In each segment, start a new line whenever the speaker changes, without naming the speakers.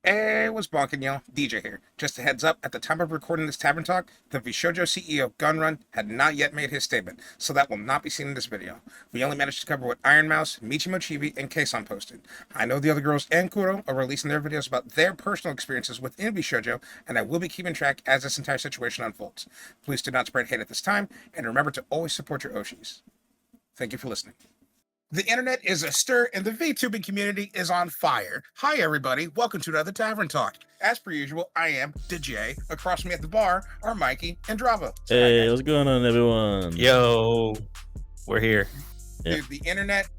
Hey, what's bonking, y'all? DJ here. Just a heads up, at the time of recording this Tavern Talk, the VShojo CEO Gunrun had not yet made his statement, so that will not be seen in this video. We only managed to cover what Iron Mouse, Michimo Chibi, and Keisan posted. I know the other girls and Kuro are releasing their videos about their personal experiences within VShojo, and I will be keeping track as this entire situation unfolds. Please do not spread hate at this time, and remember to always support your Oshis. Thank you for listening. The internet is astir and the VTubing community is on fire. Hi everybody, welcome to another Tavern Talk. As per usual, I am DJ. Across from me at the bar are Mikey and Dravo.
Hey, what's going on, everyone?
Yo, we're here.
Dude, the internet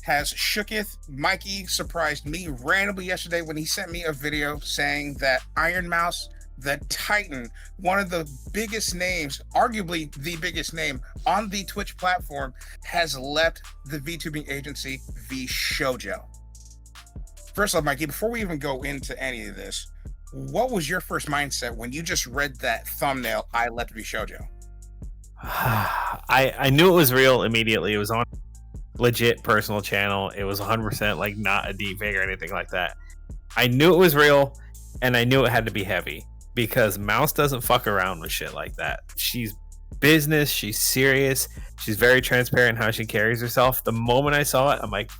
has shooketh. Mikey surprised me randomly yesterday when he sent me a video saying that Iron Mouse, the Titan, one of the biggest names, arguably the biggest name on the Twitch platform, has left the VTubing agency VShojo. First off, Mikey, before we even go into any of this, what was your first mindset when you just read that thumbnail, I left VShojo?
I knew it was real immediately. It was on legit personal channel. It was 100% like not a deep fake or anything like that. I knew it was real, and I knew it had to be heavy. Because Mouse doesn't fuck around with shit like that. She's business, she's serious, she's very transparent in how she carries herself. The moment I saw it, I'm like,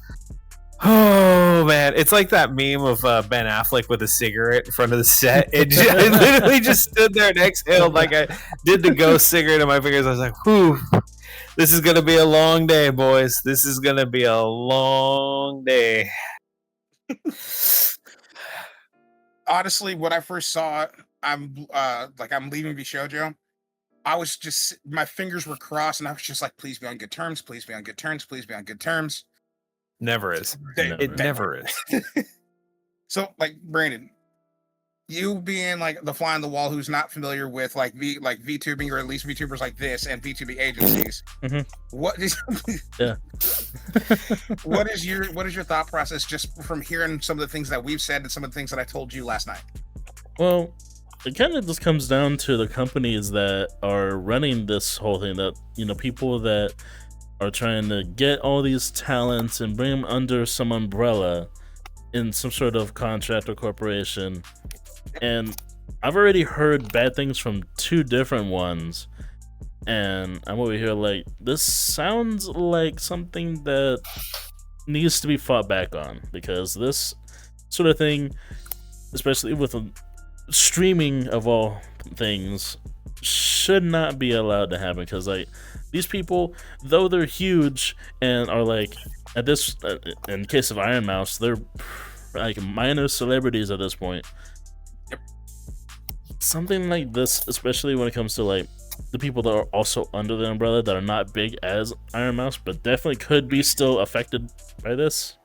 oh man. It's like that meme of Ben Affleck with a cigarette in front of the set. I literally just stood there and exhaled like I did the ghost cigarette in my fingers. I was like, whew, this is going to be a long day, boys. This is going to be a long day.
Honestly, when I first saw it, I'm leaving VShojo. I was just, my fingers were crossed, and I was just like, please be on good terms, please be on good terms, please be on good terms.
Never is. It never is.
So, like, Brandon, you being like the fly on the wall who's not familiar with VTubing, or at least VTubers like this and VTubing agencies, what is what is your thought process just from hearing some of the things that we've said and some of the things that I told you last night?
Well, it kind of just comes down to the companies that are running this whole thing, that, you know, people that are trying to get all these talents and bring them under some umbrella in some sort of contract or corporation. And I've already heard bad things from two different ones, and I'm over here like, this sounds like something that needs to be fought back on, because this sort of thing, especially with streaming of all things, should not be allowed to happen. Because like, these people, though they're huge and are like, at this in case of Iron Mouse, they're like minor celebrities at this point. Something like this, especially when it comes to like the people that are also under the umbrella that are not big as Iron Mouse, but definitely could be still affected by this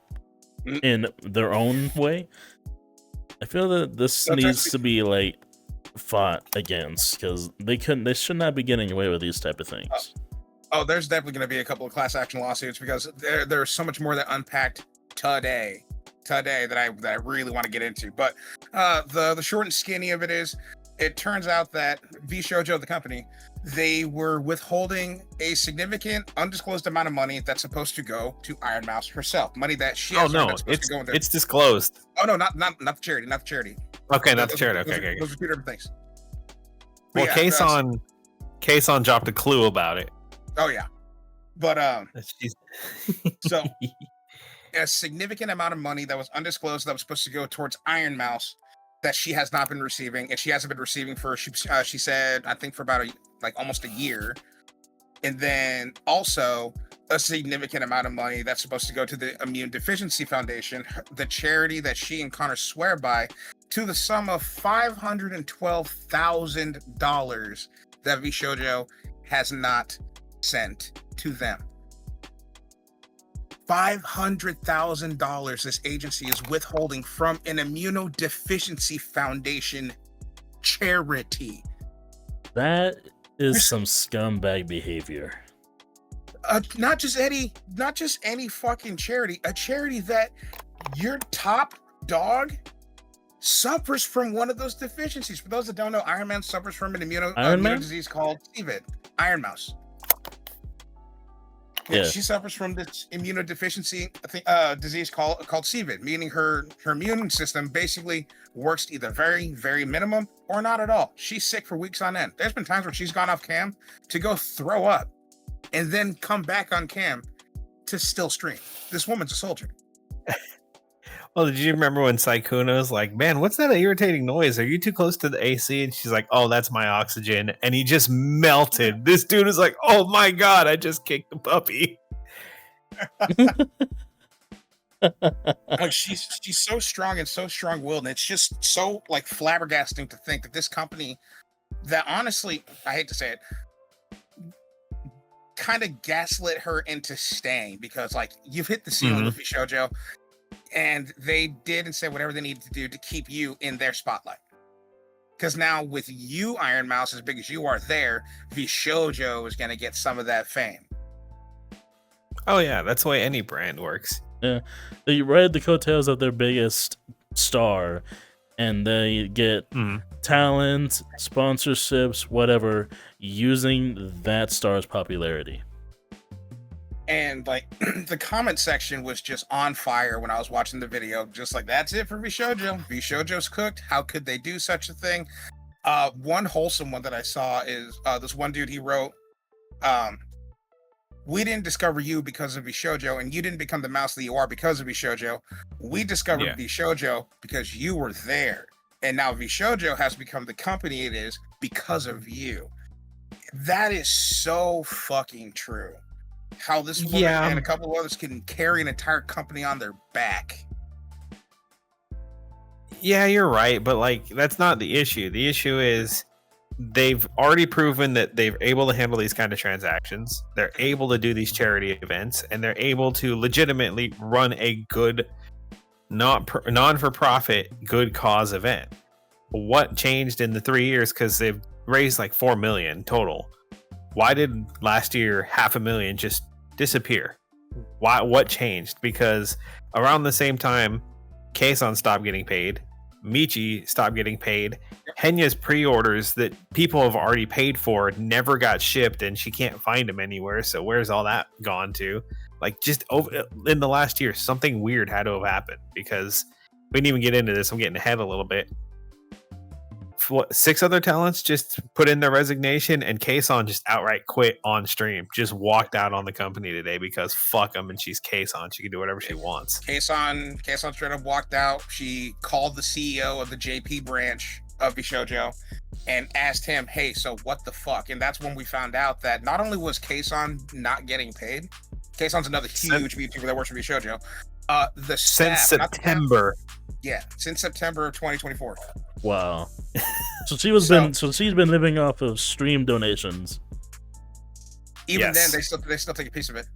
in their own way. I feel that this needs to be like fought against, because they should not be getting away with these type of things.
There's definitely going to be a couple of class action lawsuits, because there's so much more that unpacked today that I really want to get into. But the short and skinny of it is, it turns out that VShojo, the company, they were withholding a significant undisclosed amount of money that's supposed to go to Iron Mouse herself. Money that she has.
It's disclosed.
Oh no, not the charity, not the charity.
Okay, not the charity. Okay.
Those are two different things.
Well, yeah, Keisan dropped a clue about it.
Oh yeah, but so a significant amount of money that was undisclosed that was supposed to go towards Iron Mouse, that she has not been receiving, and she hasn't been receiving for she said, I think, for about almost a year. And then also a significant amount of money that's supposed to go to the Immune Deficiency Foundation, the charity that she and Connor swear by, to the sum of $512,000 that VShojo has not sent to them. $500,000 this agency is withholding from an Immunodeficiency Foundation charity.
That is some scumbag behavior.
Not just any fucking charity. A charity that your top dog suffers from one of those deficiencies. For those that don't know, Iron Man suffers from an immune disease called CVID. Iron Mouse. Yeah,
Yeah.
she suffers from this immunodeficiency disease called CVID, meaning her immune system basically works either very, very minimum or not at all. She's sick for weeks on end. There's been times where she's gone off cam to go throw up and then come back on cam to still stream. This woman's a soldier.
Well, did you remember when Saikuna was like, man, what's that irritating noise? Are you too close to the AC? And she's like, oh, that's my oxygen. And he just melted. This dude is like, oh my God, I just kicked the puppy.
Like she's so strong and so strong-willed, and it's just so like flabbergasting to think that this company that honestly, I hate to say it, kind of gaslit her into staying, because like you've hit the ceiling with VShojo, and they did and said whatever they needed to do to keep you in their spotlight. Because now with you, Iron Mouse, as big as you are there, VShojo is going to get some of that fame.
Oh yeah, that's the way any brand works.
Yeah, they ride the coattails of their biggest star, and they get talent, sponsorships, whatever, using that star's popularity.
And like the comment section was just on fire when I was watching the video. Just like, that's it for VShojo. VShojo's cooked. How could they do such a thing? One wholesome one that I saw is this one dude. He wrote, we didn't discover you because of VShojo, and you didn't become the mouse that you are because of VShojo. We discovered VShojo because you were there, and now VShojo has become the company it is because of you. That is so fucking true. How this woman and a couple of others can carry an entire company on their back.
Yeah, you're right, but like that's not the issue. The issue is they've already proven that they're able to handle these kind of transactions. They're able to do these charity events, and they're able to legitimately run a good, non-for-profit, good cause event. What changed in the 3 years? Because they've raised like $4 million total. Why did last year $500,000 just disappear? Why? What changed? Because around the same time, Kason stopped getting paid. Michi stopped getting paid. Henya's pre-orders that people have already paid for never got shipped, and she can't find them anywhere. So where's all that gone to? Like, just over in the last year, something weird had to have happened, because we didn't even get into this. I'm getting ahead a little bit. 6 other talents just put in their resignation, and Kason just outright quit on stream. Just walked out on the company today because fuck them, and she's Kason. She can do whatever she wants.
Kason straight up walked out. She called the CEO of the JP branch of VShojo and asked him, hey, so what the fuck? And that's when we found out that not only was Kason not getting paid, Kason's another huge YouTuber that works for VShojo. The staff,
since September.
Since September of 2024.
Wow. So she's been living off of stream donations.
Even then, they still take a piece of it.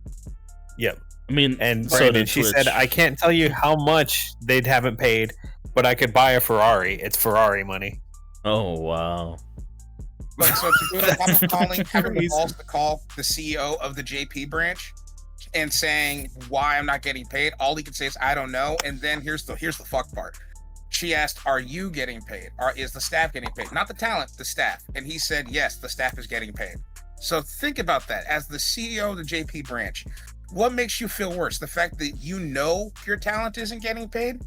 Yep.
I mean,
and
so
Brandon, she said, I can't tell you how much they haven't paid, but I could buy a Ferrari. It's Ferrari money.
Oh wow.
But so to do it on top of calling, having the balls to call the CEO of the JP branch and saying why I'm not getting paid, all he could say is I don't know. And then here's the fuck part. She asked, are you getting paid? Or is the staff getting paid? Not the talent, the staff. And he said, yes, the staff is getting paid. So think about that. As the CEO of the JP branch, what makes you feel worse? The fact that you know your talent isn't getting paid?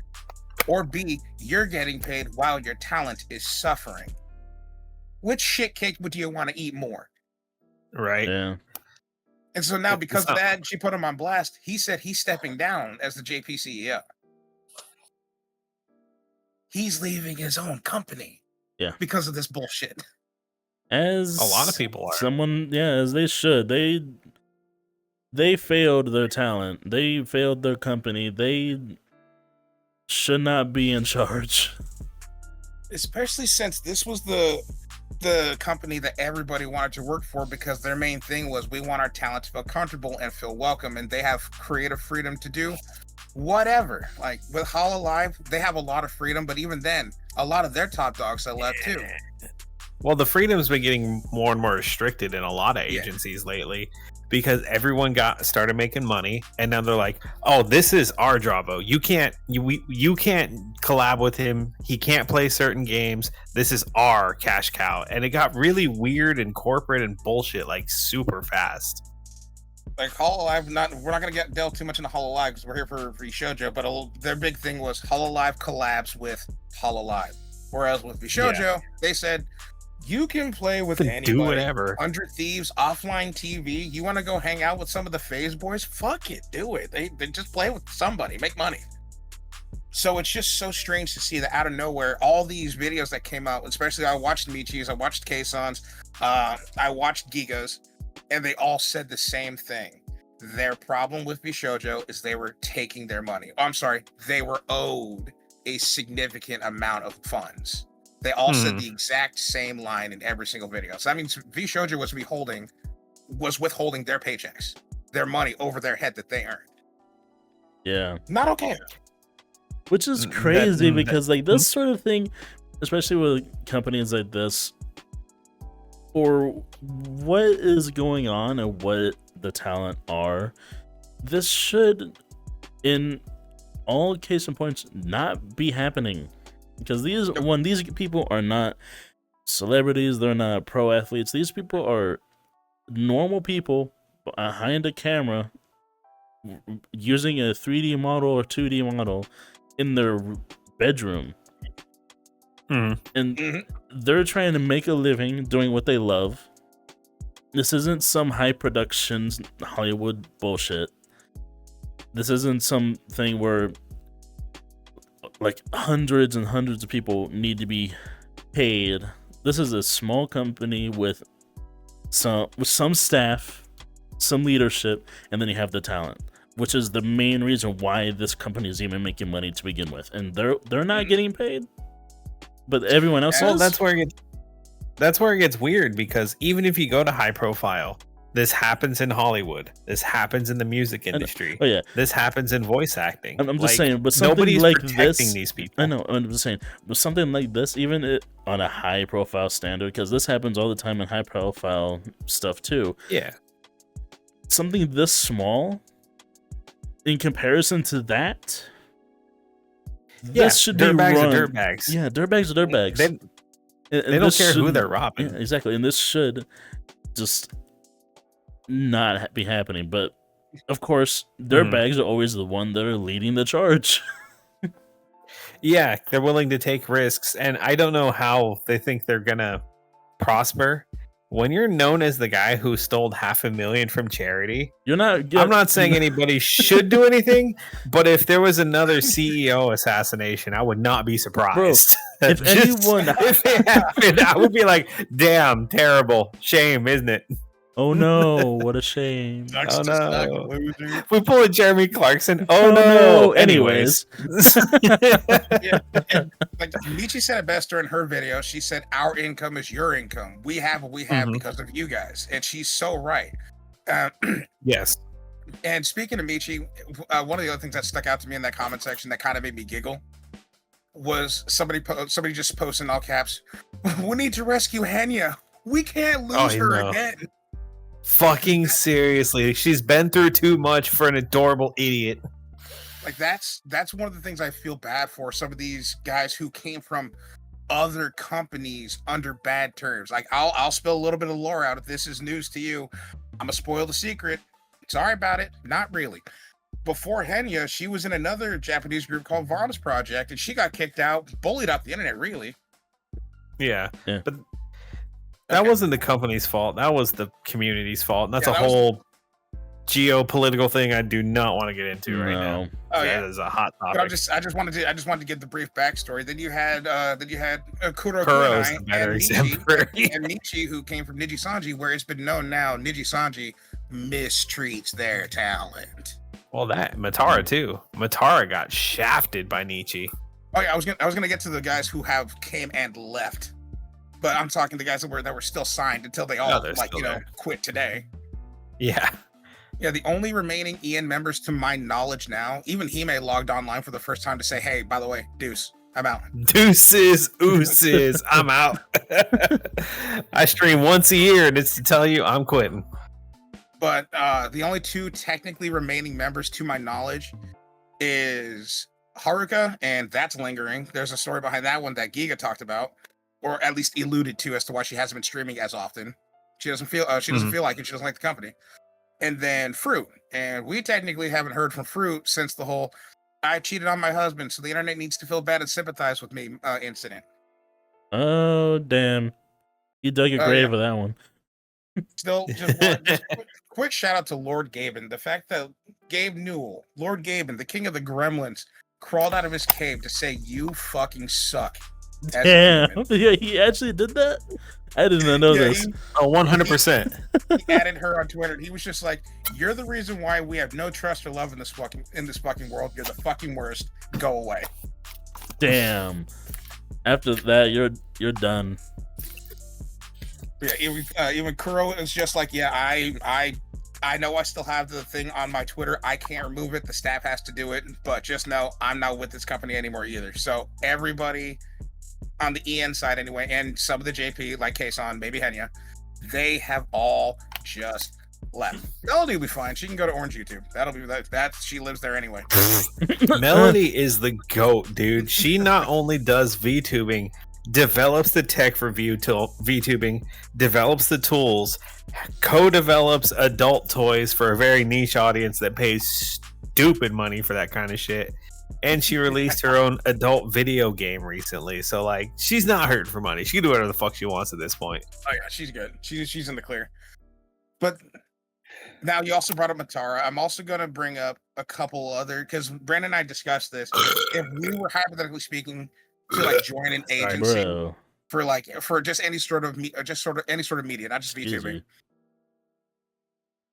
Or B, you're getting paid while your talent is suffering? Which shit cake would you want to eat more?
Right.
Yeah.
And so now, because of that, she put him on blast. He said he's stepping down as the JP CEO. He's leaving his own company.
Yeah.
Because of this bullshit.
As
a lot of people are.
As they should. They failed their talent. They failed their company. They should not be in charge.
Especially since this was the company that everybody wanted to work for, because their main thing was we want our talent to feel comfortable and feel welcome, and they have creative freedom to do whatever. Like with Hololive, they have a lot of freedom, but even then, a lot of their top dogs have left too.
Well, the freedom's been getting more and more restricted in a lot of agencies lately, because everyone started making money, and now they're like, "Oh, this is our Dravo. You can't collab with him. He can't play certain games. This is our cash cow." And it got really weird and corporate and bullshit like super fast.
Like Hololive, we're not gonna delve too much into Hololive because we're here for VShojo, but their big thing was Hololive collabs with Hololive. Whereas with VShojo, they said you can play with anybody.
Do whatever.
100 Thieves, offline TV. You want to go hang out with some of the FaZe boys? Fuck it, do it. They just play with somebody, make money. So it's just so strange to see that out of nowhere, all these videos that came out, especially I watched Michi's, I watched Kaison's, I watched Giga's, and they all said the same thing. Their problem with VShojo is they were taking their money. Oh, I'm sorry, they were owed a significant amount of funds. They all said the exact same line in every single video. So that means VShojo was withholding their paychecks, their money over their head that they earned.
Yeah.
Not okay.
Which is crazy because like this sort of thing, especially with companies like this, or what is going on and what the talent are, this should, in all case and points, not be happening. Because these people are not celebrities, they're not pro athletes. These people are normal people behind a camera using a 3D model or 2D model in their bedroom. And they're trying to make a living doing what they love. This isn't some high productions Hollywood bullshit. This isn't something where like hundreds and hundreds of people need to be paid. This is a small company with some staff, some leadership, and then you have the talent, which is the main reason why this company is even making money to begin with. And they're not getting paid, but everyone else is.
That's where it gets weird, because even if you go to high profile, this happens in Hollywood. This happens in the music industry.
Oh yeah,
this happens in voice acting.
I'm just saying, but something
nobody's
like
protecting
this,
these people.
I know. I'm just saying, but something like this, even on a high profile standard, because this happens all the time in high profile stuff too.
Yeah,
something this small, in comparison to that, this should be run.
Dirtbags.
Yeah, dirtbags are dirtbags.
They don't care who they're robbing.
Yeah, exactly, and this should just not be happening. But of course, dirtbags are always the one that are leading the charge.
Yeah, they're willing to take risks, and I don't know how they think they're gonna prosper. When you're known as the guy who stole $500,000 from charity,
you're not.
I'm not saying anybody should do anything, but if there was another CEO assassination, I would not be surprised.
Bro, if
it happened, I would be like, "Damn, terrible, shame, isn't it?"
Oh no, what a shame.
Oh no. We pull a Jeremy Clarkson. Oh
no. Anyways.
Yeah. Like Michi said it best during her video. She said, our income is your income. We have what we have because of you guys. And she's so right.
Yes.
And speaking of Michi, one of the other things that stuck out to me in that comment section that kind of made me giggle was somebody just posting all caps, "We need to rescue Henya. We can't lose her again."
Fucking seriously, she's been through too much for an adorable idiot.
Like that's one of the things I feel bad for, some of these guys who came from other companies under bad terms. Like I'll spill a little bit of lore out if this is news to you. I'm gonna spoil the secret. Sorry about it, not really. Before Henya, she was in another Japanese group called Vaughn's Project, and she got kicked out, bullied off the internet, really.
Yeah. But that wasn't the company's fault. That was the community's fault. And that's
that
whole geopolitical thing I do not want to get into right now.
Oh yeah,
that is a hot topic.
But I just wanted to give the brief backstory. Then you had Kuro
Kuro's
Kunai
the better
and
example.
and Nichi, who came from Niji Sanji, where it's been known now Niji Sanji mistreats their talent.
Well, that Matara too. Matara got shafted by Nichi.
Oh yeah, I was gonna get to the guys who have came and left. But I'm talking the guys that were still signed until they all quit today.
Yeah.
Yeah, the only remaining EN members to my knowledge now, even Hime logged online for the first time to say, "Hey, by the way, deuce, I'm out."
Deuces, ooses, I'm out. I stream once a year and it's to tell you I'm quitting.
But the only two technically remaining members to my knowledge is Haruka, and that's lingering. There's a story behind that one that Giga talked about, or at least alluded to, as to why she hasn't been streaming as often. She doesn't feel like it. She doesn't like the company. and then Fruit. And we technically haven't heard from Fruit since the whole "I cheated on my husband, so the internet needs to feel bad and sympathize with me" incident.
Oh damn! You dug a
Oh yeah.
grave with that one.
Still, just quick shout out to Lord Gaben. The fact that Gabe Newell, Lord Gaben, the king of the gremlins, crawled out of his cave to say "you fucking suck" as a
Damn!
human.
Yeah, he actually did that. I didn't know
Yeah,
this.
Oh, 100%.
he added her on Twitter. He was just like, "You're the reason why we have no trust or love in this fucking world. You're the fucking worst. Go away."
Damn. After that, you're done.
Yeah, even Kuro is just like, "Yeah, I know I still have the thing on my Twitter. I can't remove it. The staff has to do it. But just know I'm not with this company anymore either." So everybody on the EN side anyway, and some of the JP, like Kason, maybe Henya, they have all just left. Melody will be fine. She can go to Orange YouTube. That'll be that. She lives there anyway.
Melody is the GOAT, dude. She not only does VTubing, develops the tech for VTubing, develops the tools, co-develops adult toys for a very niche audience that pays stupid money for that kind of shit. And she released her own adult video game recently. So like she's not hurting for money. She can do whatever the fuck she wants at this point.
Oh yeah, she's good. She's in the clear. But now you also brought up Matara. I'm also gonna bring up a couple other, because Brandon and I discussed this. If we were hypothetically speaking to like join an agency
Bro.
for just any sort of any sort of media, not just
Excuse
VTubing,
me.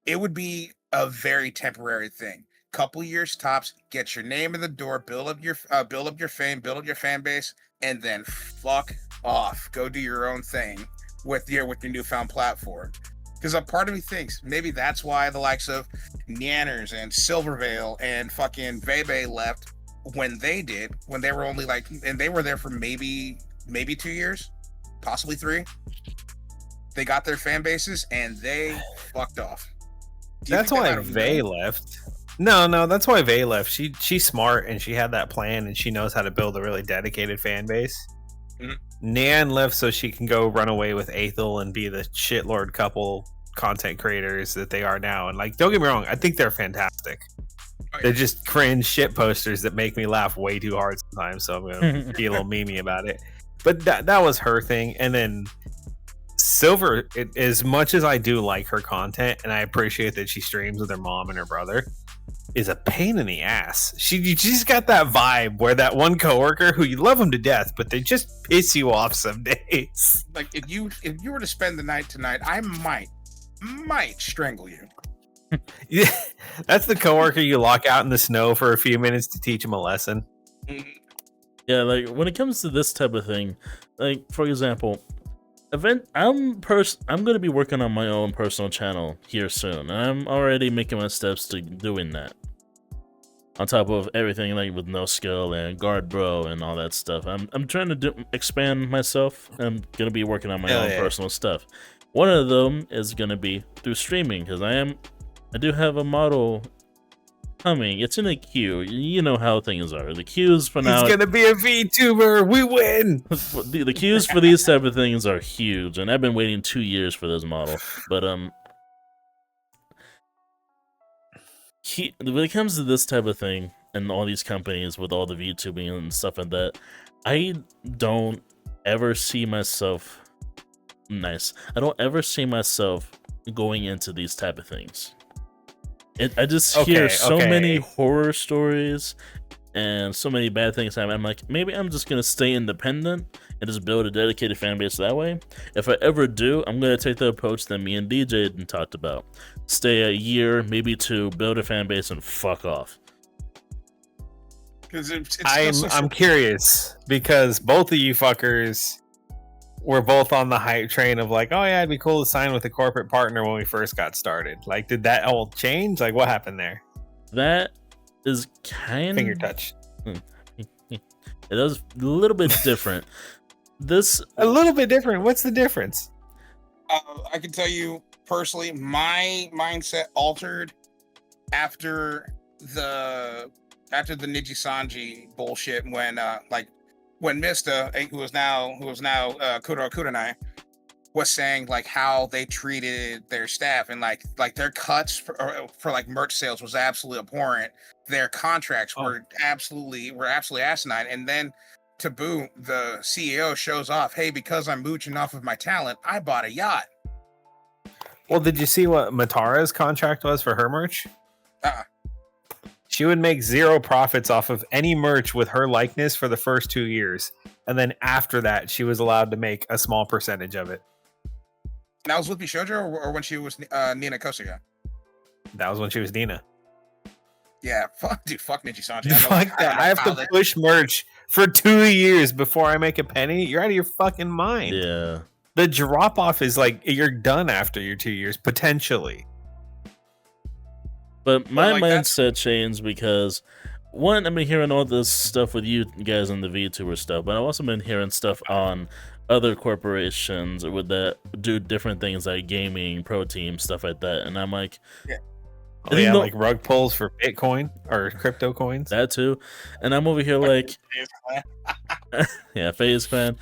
it would be a very temporary thing. Couple years tops, get your name in the door, build up your fame, build up your fan base, and then fuck off. Go do your own thing with your newfound platform. Because a part of me thinks maybe that's why the likes of Nanners and Silvervale and fucking Vebe left when they were only like, and they were there for maybe 2 years, possibly 3. They got their fan bases and they fucked off.
That's why Vey left. No, that's why Vey left. She's smart and she had that plan and she knows how to build a really dedicated fan base.
Mhm.
Nan left so she can go run away with Aethel and be the shitlord couple content creators that they are now. And like, don't get me wrong, I think they're fantastic.
Oh, yeah.
They're just cringe shit posters that make me laugh way too hard sometimes. So I'm gonna be a little memey about it. But that was her thing. And then Silver, as much as I do like her content and I appreciate that she streams with her mom and her brother, is a pain in the ass. She's got that vibe where that one coworker who you love them to death, but they just piss you off some days.
Like if you were to spend the night tonight, I might strangle you.
Yeah, that's the coworker you lock out in the snow for a few minutes to teach him a lesson.
Yeah, like when it comes to this type of thing, like for example, I'm gonna be working on my own personal channel here soon. I'm already making my steps to doing that. On top of everything like with NoSkill and Guard Bro and all that stuff, I'm trying to expand myself. I'm gonna be working on my own personal stuff. One of them is gonna be through streaming because I do have a model coming. It's in a queue. You know how things are. The queues for now.
He's gonna be a VTuber. We win.
The queues for these type of things are huge, and I've been waiting 2 years for this model. But when it comes to this type of thing and all these companies with all the VTubing and stuff like that, I don't ever see myself. I don't ever see myself going into these type of things. I just hear so many horror stories and so many bad things happen. I'm like, maybe I'm just gonna stay independent and just build a dedicated fan base that way. If I ever do, I'm gonna take the approach that me and DJ had talked about. Stay a year, maybe 2, build a fan base, and fuck off.
I'm curious because both of you fuckers were both on the hype train of like, oh yeah, it'd be cool to sign with a corporate partner when we first got started. Like, did that all change? Like, what happened there?
That is kind
finger touch.
It is a little bit different.
A little bit different. What's the difference?
I can tell you personally, my mindset altered after the Niji Sanji bullshit when Mista, who was now Kuro Kurenai, was saying like how they treated their staff and like their cuts for like merch sales was absolutely abhorrent. Their contracts were absolutely asinine. And then to boot, the CEO shows off, hey, because I'm mooching off of my talent, I bought a yacht.
Well, did you see what Matara's contract was for her merch? She would make zero profits off of any merch with her likeness for the first 2 years. And then after that, she was allowed to make a small percentage of it.
And that was with VShojo or when she was Nina Kosuga?
That was when she was Nina.
Yeah, fuck Nichi Sanji.
Fuck that. I have to push merch for 2 years before I make a penny. You're out of your fucking mind.
Yeah.
The drop off is like you're done after your 2 years, potentially.
But my mindset changed because, one, I've been hearing all this stuff with you guys on the VTuber stuff, but I've also been hearing stuff on other corporations with that do different things like gaming, pro team, stuff like that. And I'm like,
oh yeah, like rug pulls for Bitcoin or crypto coins.
That too. And I'm over here like, yeah, FaZe Clan.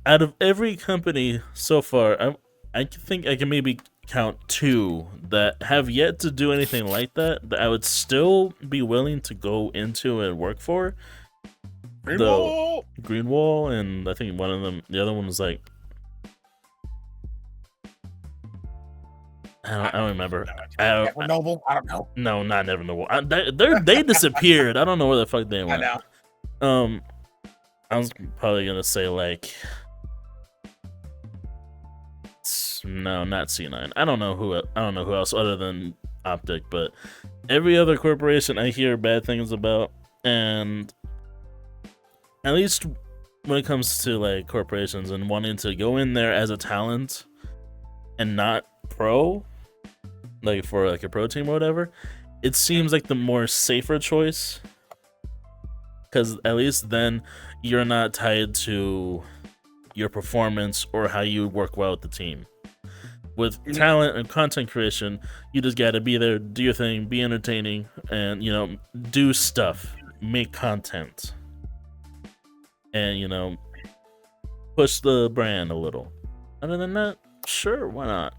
Out of every company so far, I think I can maybe count 2 that have yet to do anything like that I would still be willing to go into and work for. Greenwall, and I think one of them, the other one was like, I don't remember.
Never Noble? I don't know.
No, not Never Noble. They disappeared. I don't know where the fuck they went.
I know.
I was probably gonna say like, no, not C9. I don't know who else other than Optic, but every other corporation I hear bad things about, and at least when it comes to like corporations and wanting to go in there as a talent and not pro, like for like a pro team or whatever, it seems like the more safer choice, because at least then you're not tied to your performance or how you work well with the team. With talent and content creation, you just gotta be there, do your thing, be entertaining, and do stuff, make content, and push the brand a little. Other than that, sure, why not?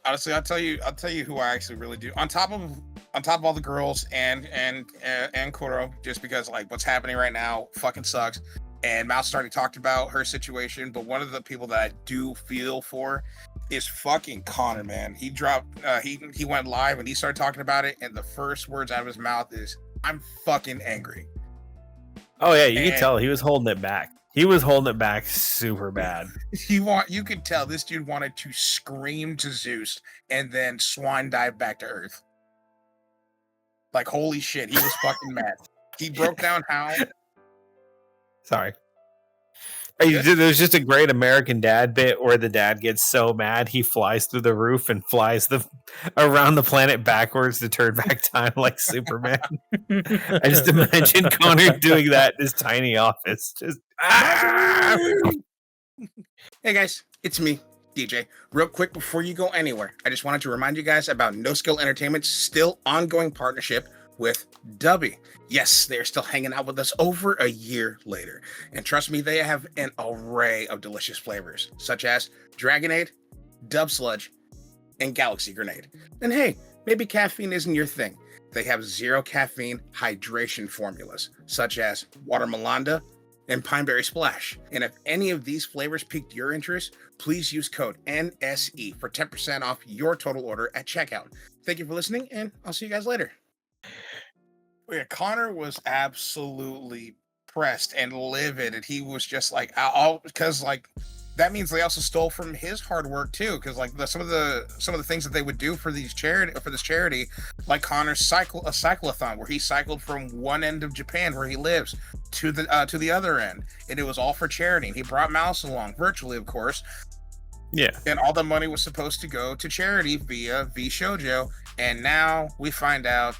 Honestly, I'll tell you who I actually really do. On top of all the girls and Kuro, just because like what's happening right now fucking sucks. And Mouse already talked about her situation, but one of the people that I do feel for is fucking Connor, man. He dropped, he went live and he started talking about it, and the first words out of his mouth is, "I'm fucking angry."
Oh yeah, you can tell he was holding it back. He was holding it back super bad.
You could tell this dude wanted to scream to Zeus and then swan dive back to Earth. Like holy shit, he was fucking mad. He broke down how.
Sorry. There's just a great American Dad bit where the dad gets so mad he flies through the roof and flies around the planet backwards to turn back time like Superman. I just imagine Connor doing that in his tiny office. Just
Hey guys, it's me, DJ. Real quick before you go anywhere, I just wanted to remind you guys about NoSkill Entertainment's still ongoing partnership with Dubby. Yes, they're still hanging out with us over a year later. And trust me, they have an array of delicious flavors, such as Dragonade, Dub Sludge, and Galaxy Grenade. And hey, maybe caffeine isn't your thing. They have 0 caffeine hydration formulas, such as Water Melanda and Pineberry Splash. And if any of these flavors piqued your interest, please use code NSE for 10% off your total order at checkout. Thank you for listening, and I'll see you guys later. Yeah, Connor was absolutely pressed and livid, and he was just like, because like that means they also stole from his hard work too. Because like some of the things that they would do for this charity, like Connor's cyclothon, where he cycled from one end of Japan where he lives to the other end, and it was all for charity. And he brought Mouse along virtually, of course.
Yeah,
and all the money was supposed to go to charity via VShojo, and now we find out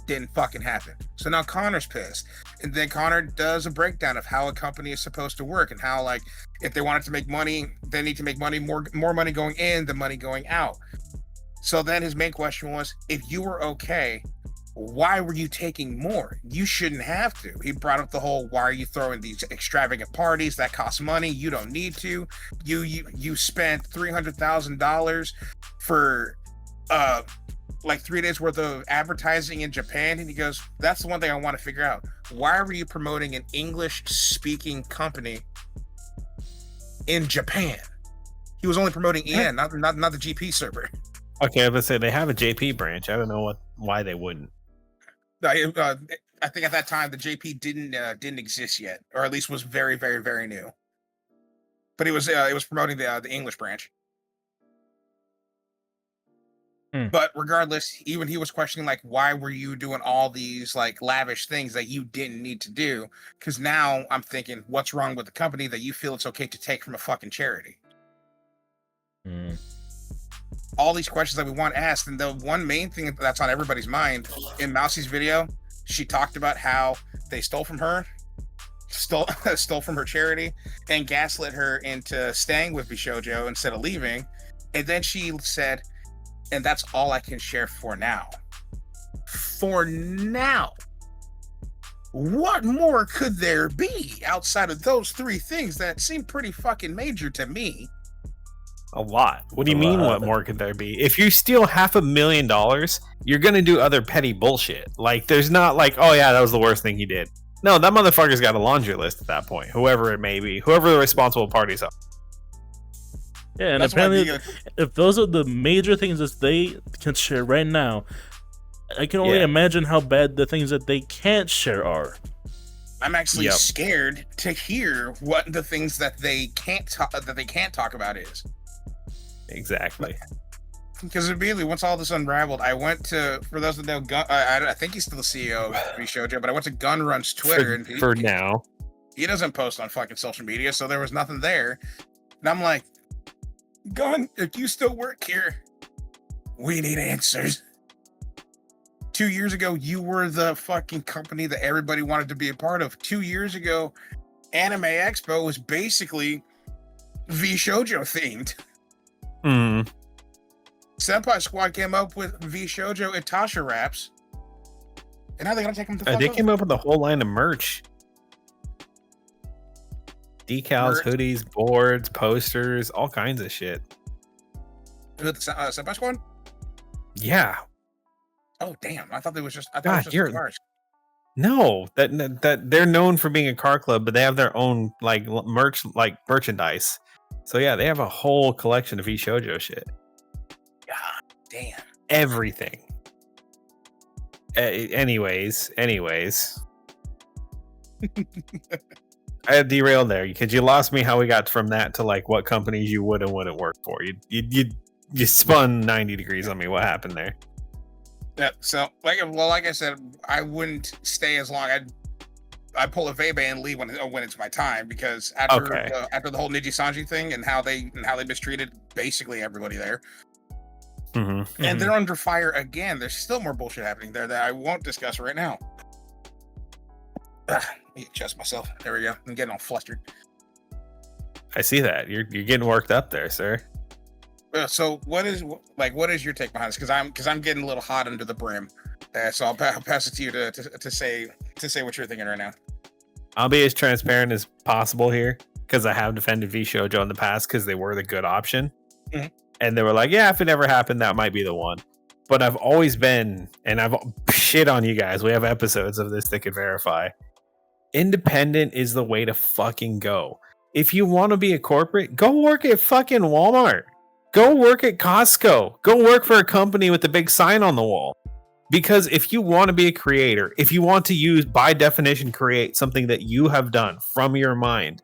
didn't fucking happen. So now Connor's pissed, and then Connor does a breakdown of how a company is supposed to work and how like if they wanted to make money, they need to make money more money going in than money going out. So then his main question was, if you were okay why were you taking more? You shouldn't have to. He brought up the whole, why are you throwing these extravagant parties that cost money? You don't need to. You spent $300,000 for like 3 days worth of advertising in Japan. And he goes, that's the one thing I want to figure out. Why were you promoting an English speaking company in Japan? He was only promoting EN, not the GP server.
Okay, I was gonna say they have a JP branch. I don't know why they wouldn't.
I think at that time the JP didn't exist yet, or at least was very, very, very new. But it was promoting the English branch. But regardless, even he was questioning, like, why were you doing all these like lavish things that you didn't need to do? Because now I'm thinking, what's wrong with the company that you feel it's okay to take from a fucking charity? All these questions that we want asked, and the one main thing that's on everybody's mind in Mousie's video, she talked about how they stole from her charity and gaslit her into staying with VShojo instead of leaving. And then she said, and that's all I can share for now. For now. What more could there be outside of those three things that seem pretty fucking major to me?
A lot. What do you mean? What more could there be? If you steal $500,000, you're gonna do other petty bullshit. Like, there's not like, oh yeah, that was the worst thing he did. No, that motherfucker's got a laundry list at that point. Whoever it may be, whoever the responsible parties are.
Yeah, and apparently, if those are the major things that they can share right now, I can only imagine how bad the things that they can't share are.
I'm actually scared to hear what the things that they can't talk about is.
Exactly.
Because immediately, once all this unraveled, I went to, for those that know, I think he's still the CEO of VShojo, but I went to Gunrun's Twitter, and
now
he doesn't post on fucking social media, so there was nothing there. And I'm like, Gun, if you still work here, we need answers. 2 years ago, you were the fucking company that everybody wanted to be a part of. 2 years ago, Anime Expo was basically VShojo themed. Senpai Squad came up with VShojo Itasha wraps, and now they're gonna take them to
they came up with a whole line of merch. Decals, hoodies, boards, posters, all kinds of shit.
Senpai Squad?
Yeah.
Oh damn! I thought it was just. I thought it was just cars.
No, that they're known for being a car club, but they have their own like merchandise. So yeah, they have a whole collection of VShojo shit.
God damn.
Everything. Anyways. I had derailed there because you lost me how we got from that to like what companies you would and wouldn't work for. You spun 90 degrees on me. What happened there?
Yeah, so like I said, I wouldn't stay as long. I'd pull a Vebe and leave when it's my time, because after the whole Niji Sanji thing and how they mistreated basically everybody there, and they're under fire again. There's still more bullshit happening there that I won't discuss right now. Let me adjust myself. There we go. I'm getting all flustered.
I see that you're getting worked up there, sir.
So what is your take behind this? Because I'm getting a little hot under the brim. So I'll pass it to you to say what you're thinking right now.
I'll be as transparent as possible here, because I have defended VShojo in the past because they were the good option, and they were like, yeah, if it ever happened, that might be the one. But I've always been, and I've shit on you guys. We have episodes of this that could verify. Independent is the way to fucking go. If you want to be a corporate, go work at fucking Walmart. Go work at Costco. Go work for a company with a big sign on the wall. Because if you want to be a creator, if you want to use, by definition, create something that you have done from your mind,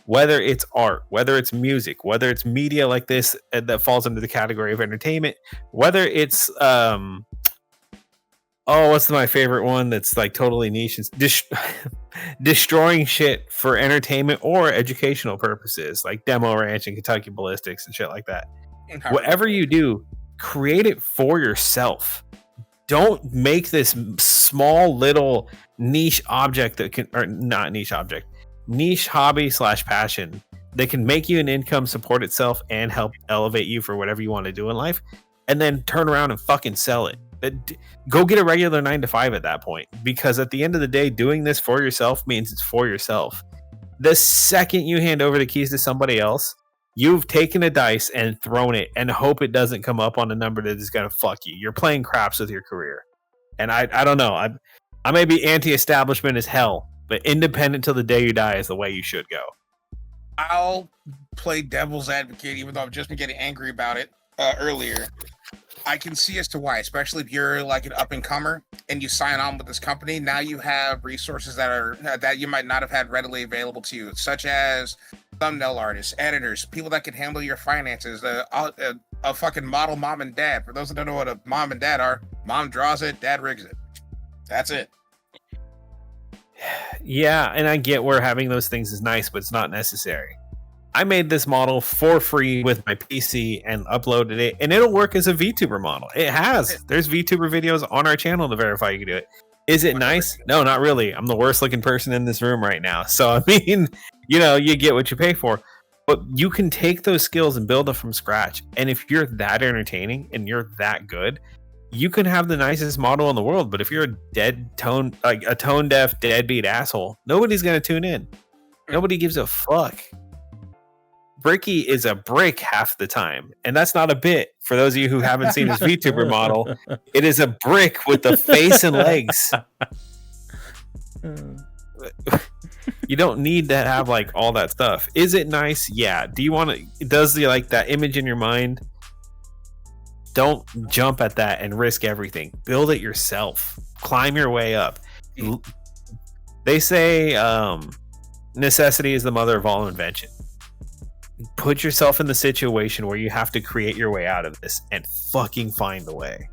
whether it's art, whether it's music, whether it's media like this that falls under the category of entertainment, whether it's what's my favorite one that's like totally niche, destroying shit for entertainment or educational purposes, like Demo Ranch and Kentucky Ballistics and shit like that. Whatever you do, create it for yourself. Don't make this small little niche object that can, or not niche object, niche hobby / passion that can make you an income, support itself, and help elevate you for whatever you want to do in life, and then turn around and fucking sell it. Go get a regular 9 to 5 at that point, because at the end of the day, doing this for yourself means it's for yourself. The second you hand over the keys to somebody else, you've taken a dice and thrown it and hope it doesn't come up on a number that is going to fuck you. You're playing craps with your career. And I don't know. I may be anti-establishment as hell, but independent till the day you die is the way you should go.
I'll play devil's advocate, even though I've just been getting angry about it earlier. I can see as to why, especially if you're like an up-and-comer and you sign on with this company. Now you have resources that are that you might not have had readily available to you, such as thumbnail artists, editors, people that can handle your finances, a fucking model mom and dad. For those that don't know what a mom and dad are, mom draws it, dad rigs it. That's it.
Yeah, and I get where having those things is nice, but it's not necessary. I made this model for free with my PC and uploaded it, and it'll work as a VTuber model. It has. There's VTuber videos on our channel to verify you can do it. Is it nice? No, not really. I'm the worst looking person in this room right now. So, I mean, you get what you pay for. But you can take those skills and build them from scratch. And if you're that entertaining and you're that good, you can have the nicest model in the world. But if you're a tone deaf, deadbeat asshole, nobody's going to tune in. Nobody gives a fuck. Bricky is a brick half the time. And that's not a bit. For those of you who haven't seen his VTuber model, it is a brick with the face and legs. You don't need to have like all that stuff. Is it nice? Yeah. Do you want to? Does the like that image in your mind? Don't jump at that and risk everything. Build it yourself. Climb your way up. They say necessity is the mother of all invention. Put yourself in the situation where you have to create your way out of this and fucking find the way.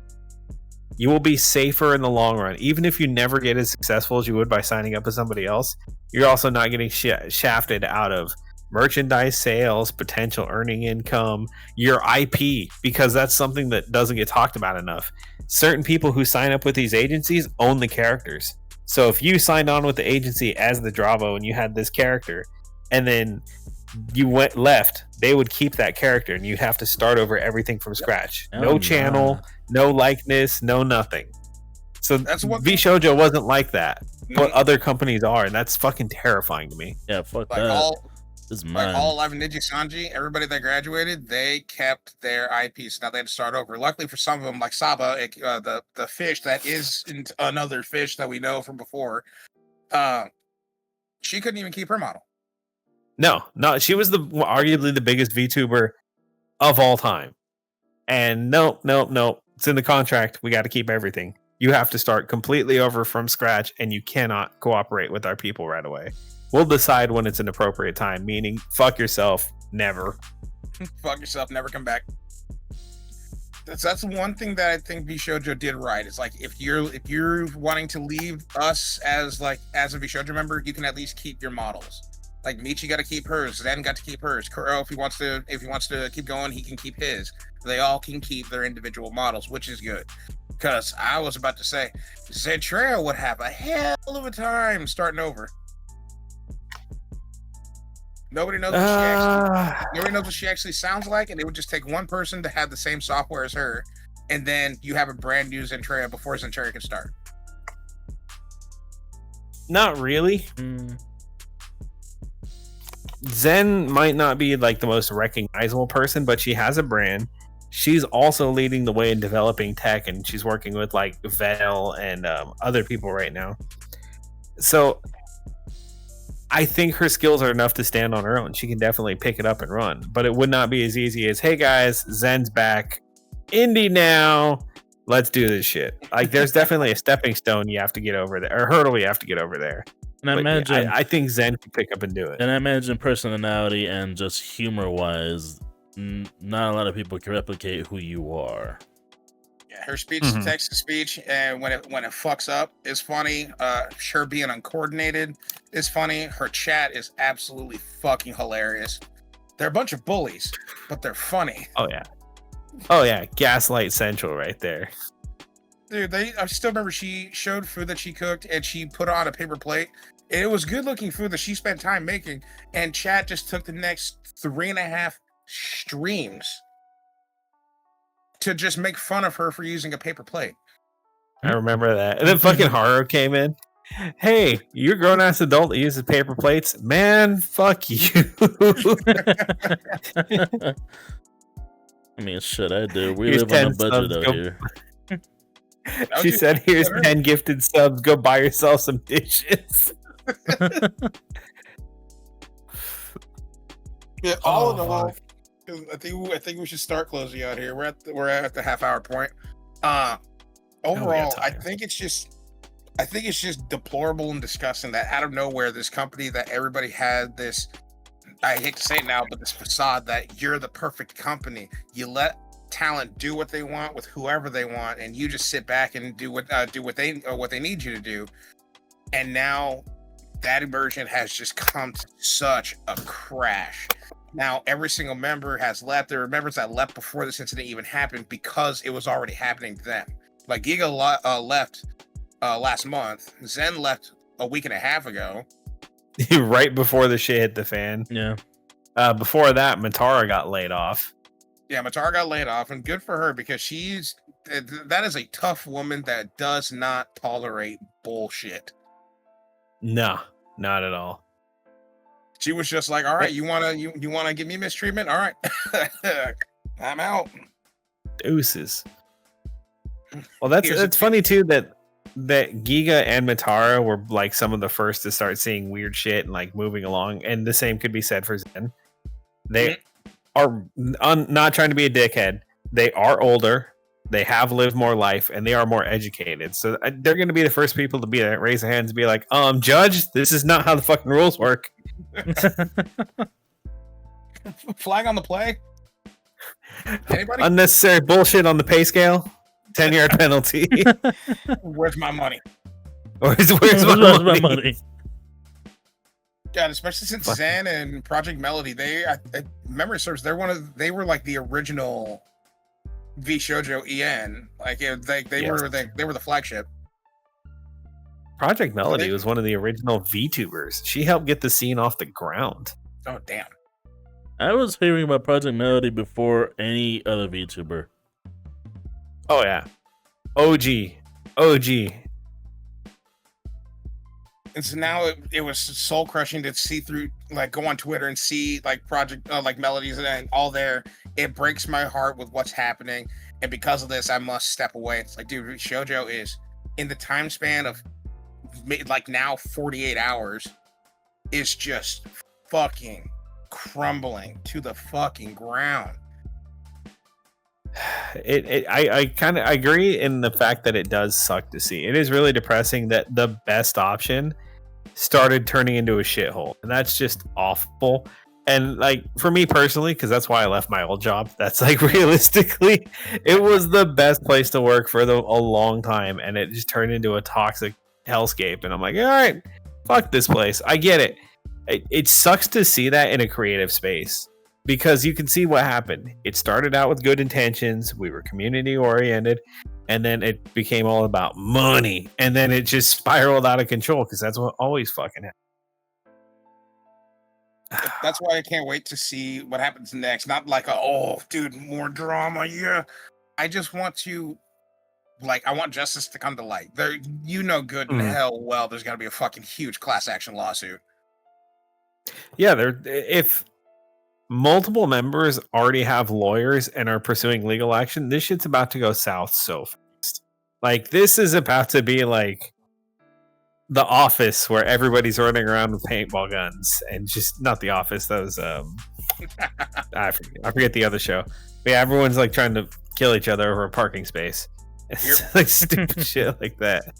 You will be safer in the long run. Even if you never get as successful as you would by signing up with somebody else, you're also not getting shafted out of merchandise sales, potential earning income, your IP, because that's something that doesn't get talked about enough. Certain people who sign up with these agencies own the characters. So if you signed on with the agency as the Dravo and you had this character, and then you left, they would keep that character and you'd have to start over everything from scratch. No channel, no likeness, no nothing. So that's what VShojo wasn't like that, but other companies are, and that's fucking terrifying to me.
Yeah, fuck
like
that.
All 11 Ninja Sanji, everybody that graduated, they kept their IPs. Now they had to start over. Luckily for some of them, like Saba, the fish that is another fish that we know from before, she couldn't even keep her model.
No, she was arguably the biggest VTuber of all time. And no, it's in the contract. We got to keep everything. You have to start completely over from scratch, and you cannot cooperate with our people right away. We'll decide when it's an appropriate time, meaning fuck yourself, never.
Fuck yourself, never come back. That's one thing that I think VShojo did right. It's like if you're wanting to leave us as a VShojo member, you can at least keep your models. Like Michi got to keep hers, Zen got to keep hers. Kuro, if he wants to keep going, he can keep his. They all can keep their individual models, which is good. Because I was about to say, Zentrea would have a hell of a time starting over. Nobody knows what she actually sounds like, and it would just take one person to have the same software as her, and then you have a brand new Zentrea before Zentrea can start.
Not really. Zen might not be like the most recognizable person, but she has a brand. She's also leading the way in developing tech, and she's working with like Vel and other people right now. So I think her skills are enough to stand on her own. She can definitely pick it up and run, but it would not be as easy as, hey guys, Zen's back, indie now, let's do this shit. Like there's definitely a stepping stone you have to get over there, or hurdle you have to get over there.
And I
think Zen can pick up and do it.
And I imagine personality and just humor-wise, not a lot of people can replicate who you are.
Yeah, her speech to text to speech, and when it fucks up is funny. Her being uncoordinated is funny. Her chat is absolutely fucking hilarious. They're a bunch of bullies, but they're funny.
Oh yeah, Gaslight Central right there.
Dude, I still remember she showed food that she cooked and she put on a paper plate. It was good looking food that she spent time making, and chat just took the next 3.5 streams to just make fun of her for using a paper plate.
I remember that. And then fucking Haru came in. Hey, you're a grown ass adult that uses paper plates. Man, fuck you.
I mean, shit, I do. We
Here's
live on a
10
budget
subs.
out
Go.
here.
She said, "Here's 10 gifted subs. Go buy yourself some dishes."
Yeah, all in all, I think we should start closing out here. We're at the half hour point. Overall, I think it's just deplorable and disgusting that out of nowhere, this company that everybody had this, I hate to say it now, but this facade that you're the perfect company. You let talent do what they want with whoever they want, and you just sit back and do what they need you to do. And now that immersion has just come to such a crash. Now every single member has left. There are members that left before this incident even happened because it was already happening to them. Like Giga left last month. Zen left a week and a half ago.
Right before the shit hit the fan.
Yeah.
Before that, Matara got laid off.
Yeah, Matara got laid off, and good for her because that is a tough woman that does not tolerate bullshit.
No, not at all.
She was just like, all right, you wanna give me mistreatment? All right. I'm out.
Deuces. Well, that's funny too that Giga and Matara were like some of the first to start seeing weird shit and like moving along, and the same could be said for Zen. They are not trying to be a dickhead. They are older. They have lived more life, and they are more educated. So they're going to be the first people to be raise their hands and be like, "Judge, this is not how the fucking rules work."
Flag on the play. Anybody?
Unnecessary bullshit on the pay scale. 10-yard penalty.
Where's my money?
Where's my money?
God, especially since Zen and Project Melody, memory serves, they were like the original VShojo EN. Like they were the flagship.
Project Melody was one of the original VTubers. She helped get the scene off the ground.
Oh damn!
I was hearing about Project Melody before any other VTuber.
Oh yeah, OG.
And so now it was soul crushing to see through, like, go on Twitter and see like Project like Melodies and all there. It breaks my heart with what's happening, and because of this, I must step away. It's like, dude, Shojo is in the time span of like now 48 hours is just fucking crumbling to the fucking ground.
I kind of agree in the fact that it does suck to see. It is really depressing that the best option started turning into a shithole, and that's just awful. And like for me personally, because that's why I left my old job, that's like realistically it was the best place to work for a long time, and it just turned into a toxic hellscape. And I'm like, all right, fuck this place. I get it. It sucks to see that in a creative space, because you can see what happened. It started out with good intentions. We were community oriented, and then it became all about money, and then it just spiraled out of control, because that's what always fucking happens.
That's why I can't wait to see what happens next. Not like oh dude, more drama. Yeah, I just want to, like, I want justice to come to light. There, good and hell well, there's gonna be a fucking huge class action lawsuit.
Yeah, if multiple members already have lawyers and are pursuing legal action, this shit's about to go south so fast. Like, this is about to be like The Office, where everybody's running around with paintball guns, and just not The Office. That was I forget the other show. But yeah, everyone's like trying to kill each other over a parking space. It's like stupid shit like that.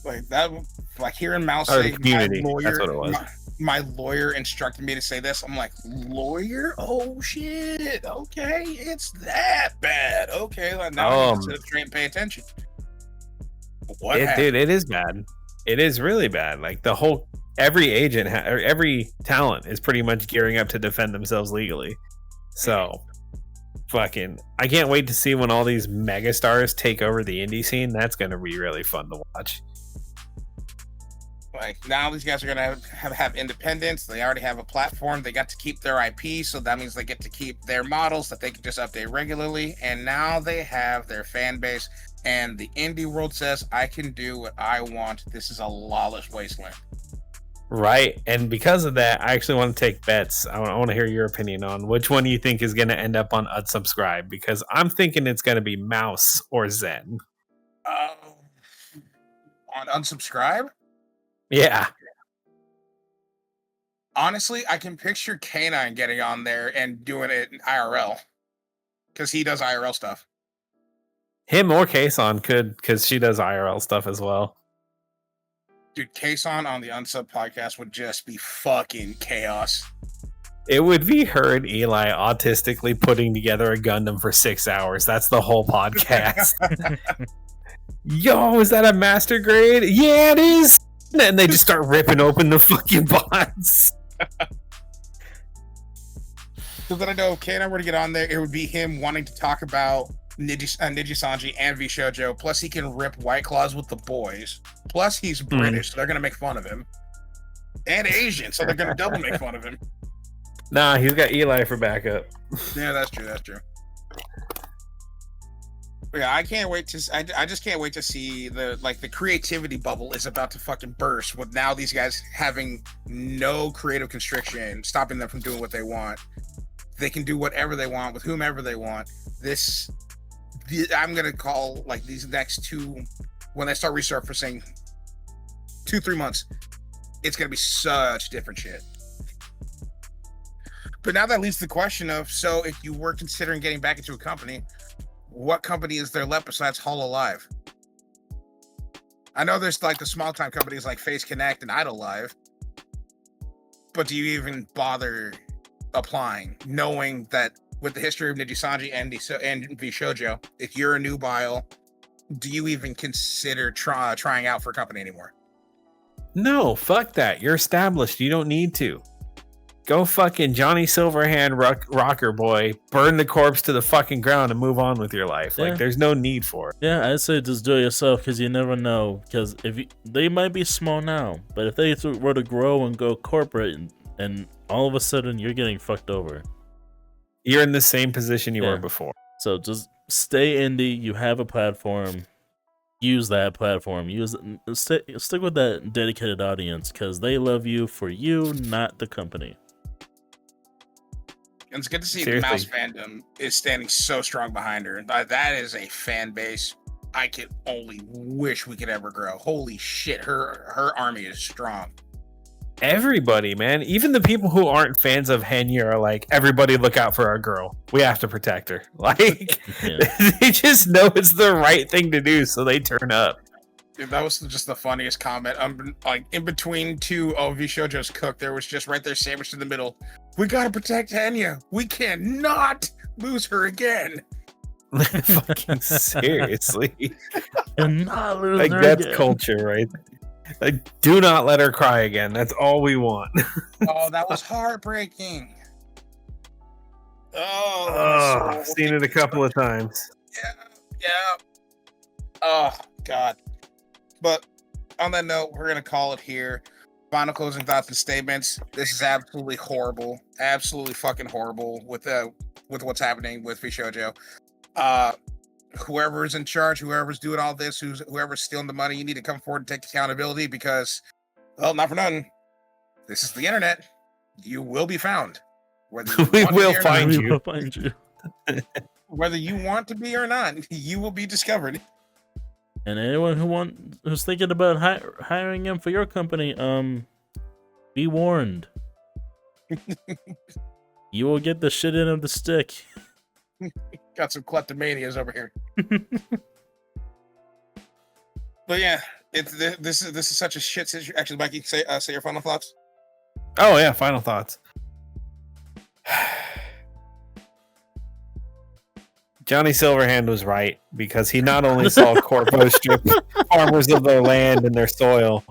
Like that, like hearing Mouse
Or
say,
the community.
my lawyer,
That's what it was.
My lawyer instructed me to say this. I'm like, lawyer? Oh shit! Okay, it's that bad. Okay, like now I need to sit up straight and pay attention.
Dude, it is bad. It is really bad. Like every agent or every talent is pretty much gearing up to defend themselves legally. So, fucking, I can't wait to see when all these megastars take over the indie scene. That's going to be really fun to watch.
Like, now these guys are gonna have independence. They already have a platform. They got to keep their IP, so that means they get to keep their models that they can just update regularly. And now they have their fan base. and the indie world says I can do what I want. This is a lawless wasteland.
Right. And because of that, I actually want to take bets. I want to hear your opinion on which one you think is going to end up on unsubscribe, because I'm thinking it's going to be Mouse or Zen.
On unsubscribe?
Yeah.
Honestly, I can picture K9 getting on there and doing it in IRL. Because he does IRL stuff.
Him or Kason could, because she does IRL stuff as well.
Dude, Kason on the Unsub podcast would just be fucking chaos.
It would be her and Eli autistically putting together a Gundam for 6 hours. That's the whole podcast. Yo, is that a master grade? Yeah, it is. And they just start ripping open the fucking box.
So that I know if K9 were to get on there, it would be him wanting to talk about Niji-Sanji and VShojo. Plus, he can rip White Claws with the boys. Plus, he's British, so they're going to make fun of him. And Asian, so they're going to double make fun of him.
Nah, he's got Eli for backup.
Yeah, that's true. That's true. But yeah, I can't wait to. I just can't wait to see the creativity bubble is about to fucking burst with now these guys having no creative constriction stopping them from doing what they want. They can do whatever they want with whomever they want. I'm gonna call like these next two, when they start resurfacing, 2-3 months, it's gonna be such different shit. But now that leads to the question of, so if you were considering getting back into a company, what company is there left besides Hololive? I know there's like the small time companies like Face Connect and Idle Live, but do you even bother applying, knowing that with the history of Niji-Sanji and VShojo, if you're a nubile, do you even consider trying out for a company anymore?
No, fuck that. You're established. You don't need to. Go fucking Johnny Silverhand rocker boy, burn the corpse to the fucking ground and move on with your life.
Yeah.
Like, there's no need for it.
Yeah, I'd say just do it yourself, because you never know. Because they might be small now, but if they were to grow and go corporate, and all of a sudden you're getting fucked over.
You're in the same position you were before.
So just stay indie. You have a platform. Use that platform. Stick with that dedicated audience, because they love you for you, not the company.
And it's good to see
Seriously.
the Mouse fandom is standing so strong behind her. That is a fan base I could only wish we could ever grow. Holy shit, her army is strong.
Everybody, man. Even the people who aren't fans of Henya are like, everybody look out for our girl. We have to protect her. Like, they just know it's the right thing to do, so they turn up.
Dude, that was just the funniest comment. Like, in between two VShojo's cook, there was just right there sandwiched in the middle. We gotta protect Henya. We cannot lose her again.
Fucking seriously.
And not lose
Like,
her
that's
again.
culture, right? Like, do not let her cry again. That's all we want.
Oh, that was heartbreaking. Oh,
Oh, I've seen it a couple of times.
Yeah. Oh, God. But on that note, we're going to call it here. Final closing thoughts and statements. This is absolutely horrible. Absolutely fucking horrible with what's happening with VShojo. Whoever's in charge, whoever's doing all this, whoever's stealing the money, you need to come forward and take accountability, because, well, not for nothing, this is the internet. You will be found. Whether you
We
want to
will
be or
find
not.
We
you.
will find you.
Whether you want to be or not, you will be discovered.
And anyone who's thinking about hiring him for your company, be warned. You will get the shit in of the stick.
Got some kleptomanias over here. But yeah, this is such a shit situation. Actually, Mikey, say your final thoughts.
Oh, yeah, final thoughts. Johnny Silverhand was right, because he not only saw Corpo strip farmers of their land and their soil,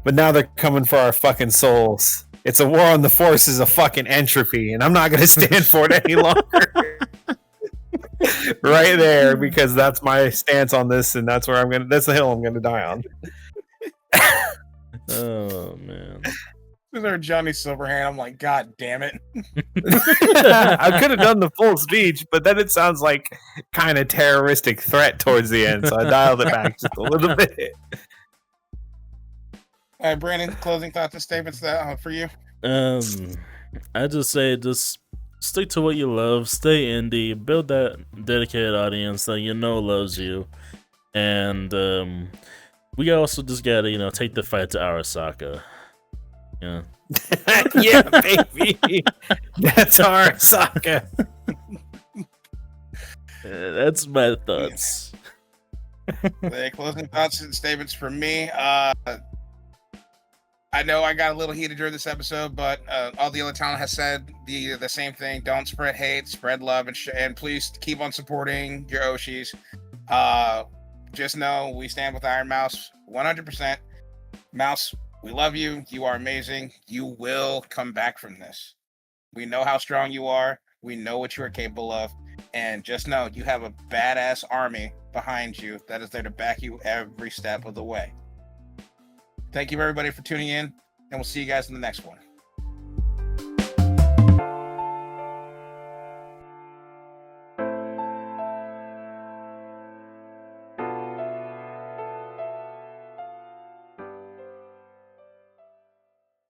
but now they're coming for our fucking souls. It's a war on the forces of fucking entropy, and I'm not going to stand for it any longer. Right there, because that's my stance on this, and that's the hill I'm going to die on.
Oh man.
There's Johnny Silverhand. I'm like, God damn it.
I could have done the full speech, but then it sounds like kind of terroristic threat towards the end, so I dialed it back just a little bit.
All right, Brandon, closing thoughts and statements that for you.
I just say just stick to what you love, stay indie, build that dedicated audience that you know loves you, and we also just gotta take the fight to Arasaka. Yeah.
Yeah, baby. That's Arasaka.
That's my thoughts.
The closing thoughts and statements from me. I know I got a little heated during this episode, but all the other talent has said the same thing. Don't spread hate, spread love, and please keep on supporting your Oshis. Just know we stand with Iron Mouse 100%. Mouse, we love you. You are amazing. You will come back from this. We know how strong you are. We know what you are capable of. And just know you have a badass army behind you that is there to back you every step of the way. Thank you, everybody, for tuning in, and we'll see you guys in the next one.